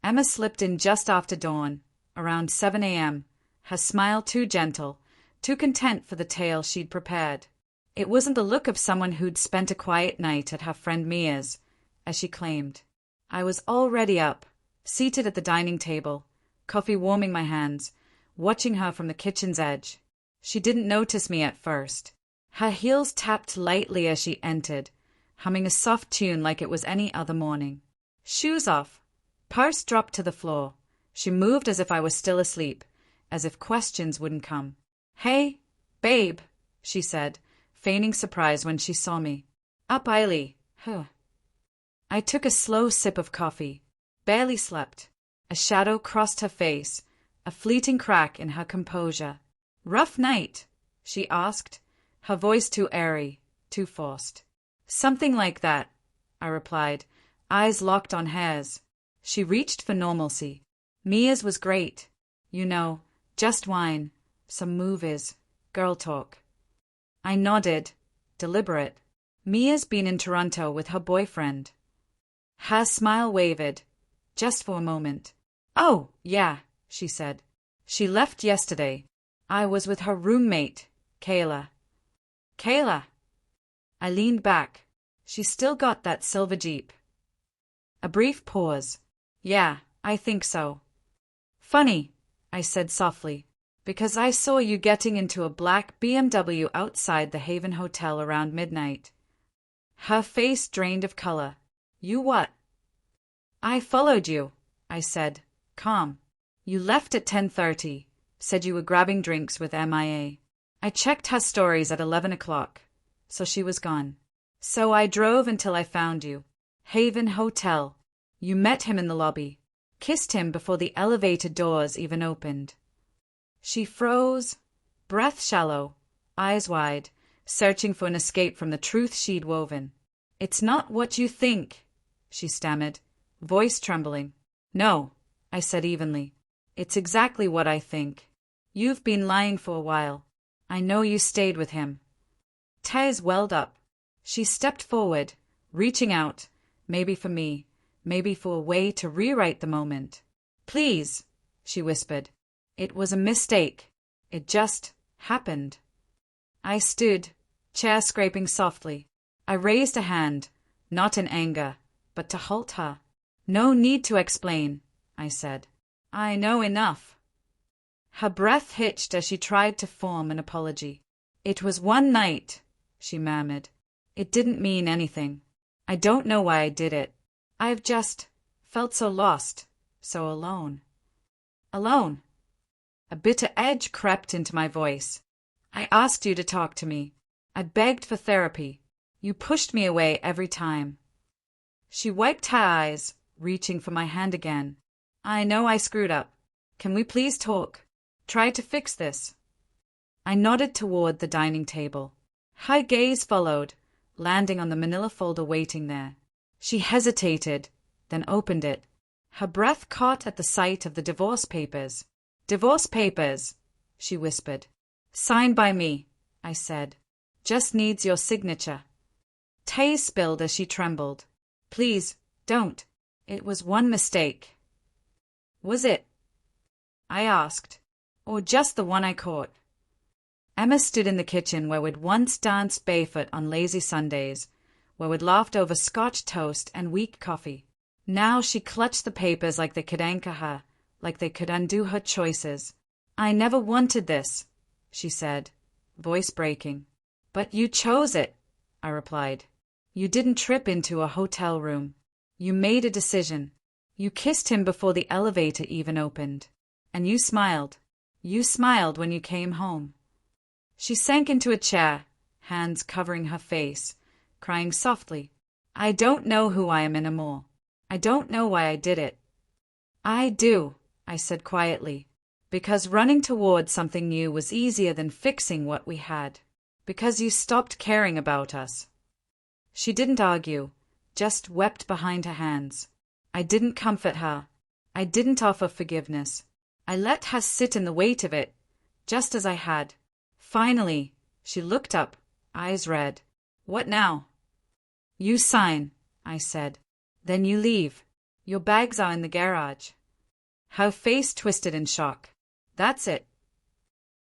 Emma slipped in just after dawn, around 7 a.m., her smile too gentle, too content for the tale she'd prepared. It wasn't the look of someone who'd spent a quiet night at her friend Mia's, as she claimed. I was already up, seated at the dining table, coffee warming my hands, watching her from the kitchen's edge. She didn't notice me at first. Her heels tapped lightly as she entered, humming a soft tune like it was any other morning. Shoes off. Purse dropped to the floor. She moved as if I was still asleep, as if questions wouldn't come. "Hey, babe," she said, feigning surprise when she saw me. "Up, Eiley." I took a slow sip of coffee. Barely slept. A shadow crossed her face, a fleeting crack in her composure. "Rough night?" she asked, her voice too airy, too forced. "Something like that," I replied, eyes locked on hers. She reached for normalcy. "Mia's was great. You know, just wine, some movies, girl talk." I nodded, deliberate. "Mia's been in Toronto with her boyfriend." Her smile wavered, just for a moment. "Oh, yeah," she said. "She left yesterday. I was with her roommate, Kayla." "Kayla?" I leaned back. She still got that silver Jeep. A brief pause. "Yeah, I think so." "Funny," I said softly, "because I saw you getting into a black BMW outside the Haven Hotel around midnight." Her face drained of color. "You what?" "I followed you," I said, calm. "You left at 10:30, said you were grabbing drinks with MIA. I checked her stories at 11 o'clock, so she was gone. So I drove until I found you. Haven Hotel. You met him in the lobby. Kissed him before the elevator doors even opened." She froze, breath shallow, eyes wide, searching for an escape from the truth she'd woven. "It's not what you think," she stammered, voice trembling. "No," I said evenly. "It's exactly what I think. You've been lying for a while. I know you stayed with him." Tears welled up. She stepped forward, reaching out, maybe for me, maybe for a way to rewrite the moment. "Please," she whispered. "It was a mistake. It just happened." I stood, chair scraping softly. I raised a hand, not in anger, but to halt her. "No need to explain," I said. "I know enough." Her breath hitched as she tried to form an apology. "It was one night," she murmured. "It didn't mean anything. I don't know why I did it. I've just felt so lost, so alone." "Alone?" A bitter edge crept into my voice. "I asked you to talk to me. I begged for therapy. You pushed me away every time." She wiped her eyes, reaching for my hand again. "I know I screwed up. Can we please talk? Try to fix this?" I nodded toward the dining table. Her gaze followed, landing on the manila folder waiting there. She hesitated, then opened it. Her breath caught at the sight of the divorce papers. "Divorce papers," she whispered. "Signed by me," I said. "Just needs your signature." Tea spilled as she trembled. "Please, don't. It was one mistake." "Was it?" I asked. "Or just the one I caught?" Emma stood in the kitchen where we'd once danced barefoot on lazy Sundays, where we'd laughed over Scotch toast and weak coffee. Now she clutched the papers like they could anchor her, like they could undo her choices. "I never wanted this," she said, voice breaking. "But you chose it," I replied. "You didn't trip into a hotel room. You made a decision. You kissed him before the elevator even opened. And you smiled. You smiled when you came home." She sank into a chair, hands covering her face, crying softly. "I don't know who I am anymore. I don't know why I did it." "I do," I said quietly, "because running toward something new was easier than fixing what we had. Because you stopped caring about us." She didn't argue, just wept behind her hands. I didn't comfort her. I didn't offer forgiveness. I let her sit in the weight of it, just as I had. Finally, she looked up, eyes red. "What now?" "You sign," I said. "Then you leave. Your bags are in the garage. Her face twisted in shock. That's it.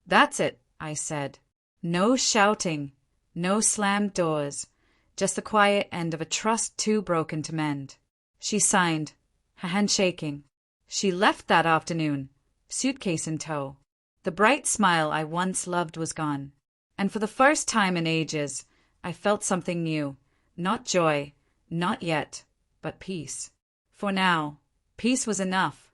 That's it, I said. No shouting, no slammed doors, just the quiet end of a trust too broken to mend. She signed, her hand shaking. She left that afternoon, suitcase in tow. The bright smile I once loved was gone. And for the first time in ages, I felt something new. Not joy, not yet, but peace. For now, peace was enough.